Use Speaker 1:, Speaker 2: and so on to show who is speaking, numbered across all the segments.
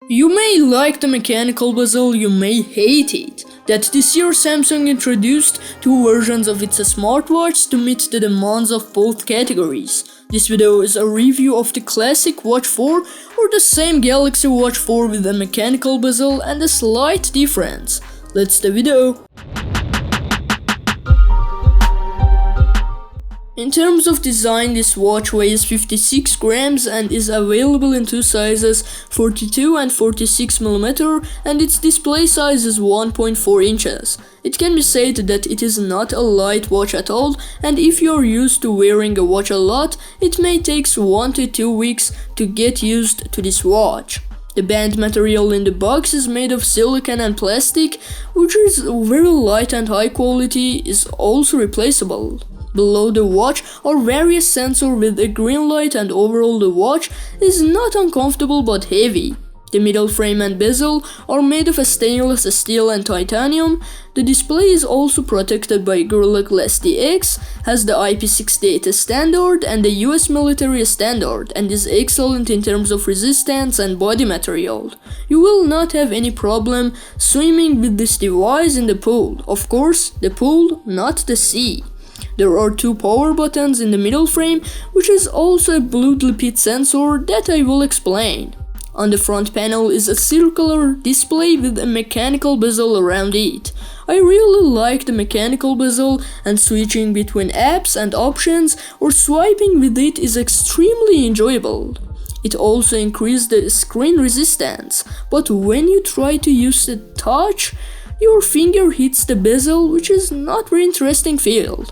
Speaker 1: You may like the mechanical bezel, you may hate it. That this year Samsung introduced two versions of its smartwatch to meet the demands of both categories. This video is a review of the classic Watch 4 or the same Galaxy Watch 4 with a mechanical bezel and a slight difference. Let's the video. In terms of design, this watch weighs 56 grams and is available in two sizes, 42 and 46 mm, and its display size is 1.4 inches. It can be said that it is not a light watch at all, and if you are used to wearing a watch a lot, it may take 1 to 2 weeks to get used to this watch. The band material in the box is made of silicone and plastic, which is very light and high quality, is also replaceable. Below the watch are various sensors with a green light, and overall the watch is not uncomfortable but heavy. The middle frame and bezel are made of stainless steel and titanium. The display is also protected by Gorilla Glass DX, has the IP68 standard and the US military standard, and is excellent in terms of resistance and body material. You will not have any problem swimming with this device in the pool. Of course, the pool, not the sea. There are two power buttons in the middle frame, which is also a blood lipid sensor that I will explain. On the front panel is a circular display with a mechanical bezel around it. I really like the mechanical bezel, and switching between apps and options or swiping with it is extremely enjoyable. It also increases the screen resistance, but when you try to use the touch, your finger hits the bezel, which is not very interesting feel.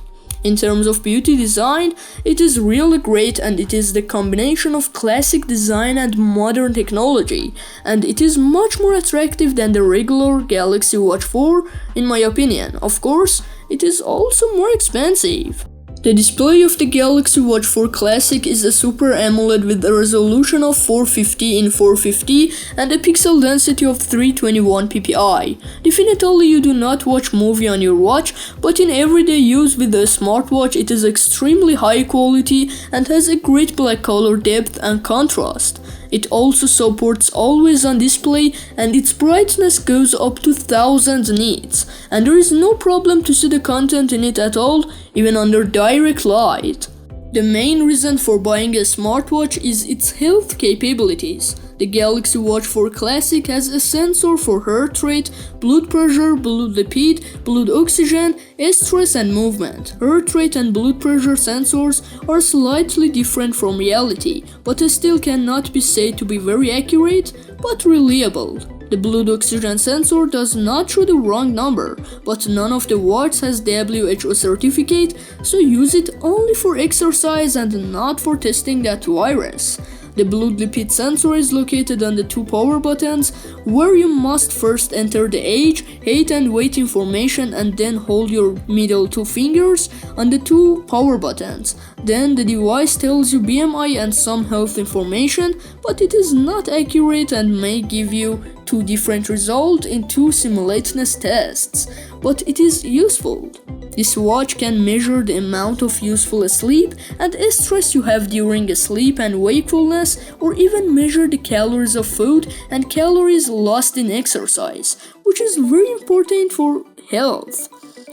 Speaker 1: In terms of beauty design, it is really great, and it is the combination of classic design and modern technology, and it is much more attractive than the regular Galaxy Watch 4 in my opinion. Of course, it is also more expensive. The display of the Galaxy Watch 4 Classic is a Super AMOLED with a resolution of 450 in 450 and a pixel density of 321 ppi. Definitely you do not watch movie on your watch, but in everyday use with a smartwatch it is extremely high quality and has a great black color depth and contrast. It also supports always on display, and its brightness goes up to 1000 nits, and there is no problem to see the content in it at all, even under direct light. The main reason for buying a smartwatch is its health capabilities. The Galaxy Watch 4 Classic has a sensor for heart rate, blood pressure, blood lipid, blood oxygen, stress and movement. Heart rate and blood pressure sensors are slightly different from reality, but still cannot be said to be very accurate but reliable. The blood oxygen sensor does not show the wrong number, but none of the watches has WHO certificate, so use it only for exercise and not for testing that virus. The blood lipid sensor is located on the two power buttons, where you must first enter the age, height and weight information and then hold your middle two fingers on the two power buttons. Then the device tells you BMI and some health information, but it is not accurate and may give you two different results in two simultaneous tests, but it is useful. This watch can measure the amount of useful sleep and stress you have during sleep and wakefulness, or even measure the calories of food and calories lost in exercise, which is very important for health.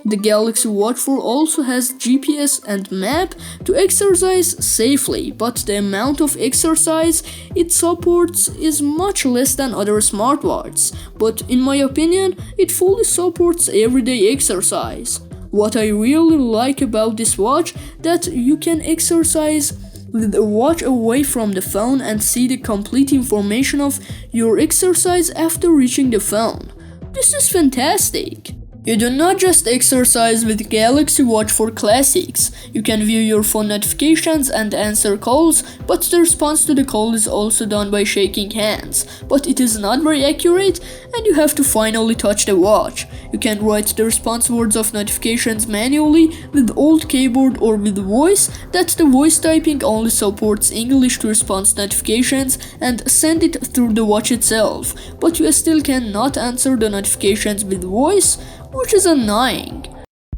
Speaker 1: The Galaxy Watch 4 also has GPS and map to exercise safely, but the amount of exercise it supports is much less than other smartwatches, but in my opinion, it fully supports everyday exercise. What I really like about this watch that you can exercise with the watch away from the phone and see the complete information of your exercise after reaching the phone. This is fantastic. You do not just exercise with Galaxy Watch 4 Classics. You can view your phone notifications and answer calls, but the response to the call is also done by shaking hands. But it is not very accurate, and you have to finally touch the watch. You can write the response words of notifications manually with old keyboard or with voice, that the voice typing only supports English to response notifications, and send it through the watch itself. But you still cannot answer the notifications with voice, which is annoying.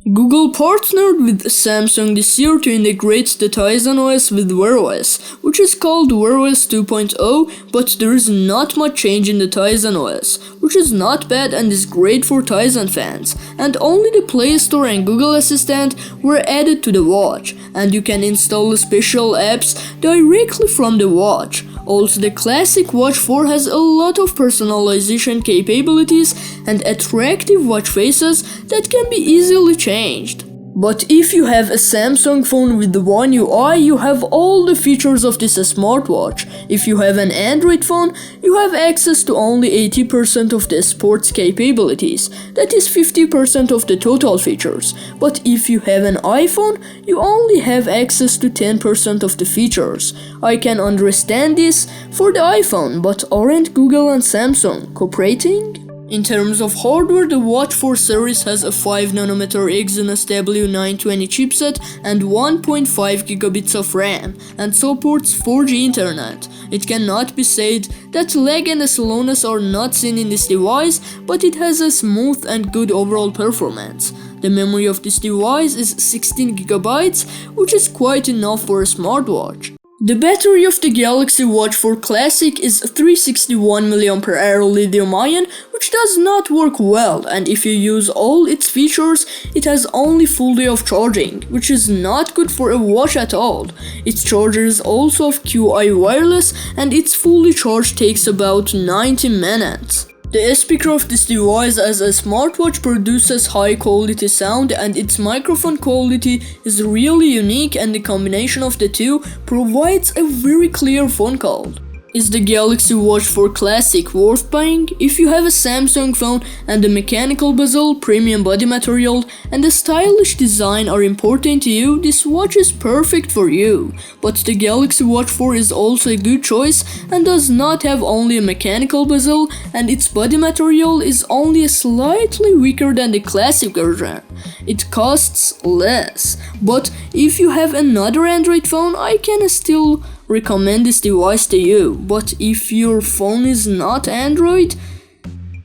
Speaker 1: Google partnered with Samsung this year to integrate the Tizen OS with Wear OS, which is called Wear OS 2.0, but there is not much change in the Tizen OS, which is not bad and is great for Tizen fans, and only the Play Store and Google Assistant were added to the watch, and you can install special apps directly from the watch. Also, the classic Watch 4 has a lot of personalization capabilities and attractive watch faces that can be easily changed. But if you have a Samsung phone with the One UI, you have all the features of this smartwatch. If you have an Android phone, you have access to only 80% of the sports capabilities. That is 50% of the total features. But if you have an iPhone, you only have access to 10% of the features. I can understand this for the iPhone, but aren't Google and Samsung cooperating? In terms of hardware, the Watch 4 series has a 5nm Exynos W920 chipset and 1.5 GB of RAM, and supports 4G internet. It cannot be said that lag and slowness are not seen in this device, but it has a smooth and good overall performance. The memory of this device is 16 GB, which is quite enough for a smartwatch. The battery of the Galaxy Watch 4 Classic is 361 mAh lithium-ion, which does not work well, and if you use all its features, it has only full day of charging, which is not good for a watch at all. Its charger is also of QI wireless, and its fully charged takes about 90 minutes. The speaker of this device as a smartwatch produces high quality sound, and its microphone quality is really unique, and the combination of the two provides a very clear phone call. Is the Galaxy Watch 4 Classic worth buying? If you have a Samsung phone and the mechanical bezel, premium body material, and the stylish design are important to you, this watch is perfect for you. But the Galaxy Watch 4 is also a good choice and does not have only a mechanical bezel, and its body material is only slightly weaker than the classic version. It costs less. But if you have another Android phone, I can still recommend this device to you. But if your phone is not Android,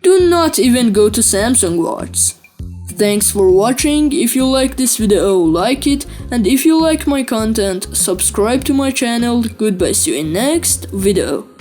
Speaker 1: do not even go to Samsung Watch. Thanks for watching. If you like this video, like it, and if you like my content, subscribe to my channel. Goodbye, see you in next video.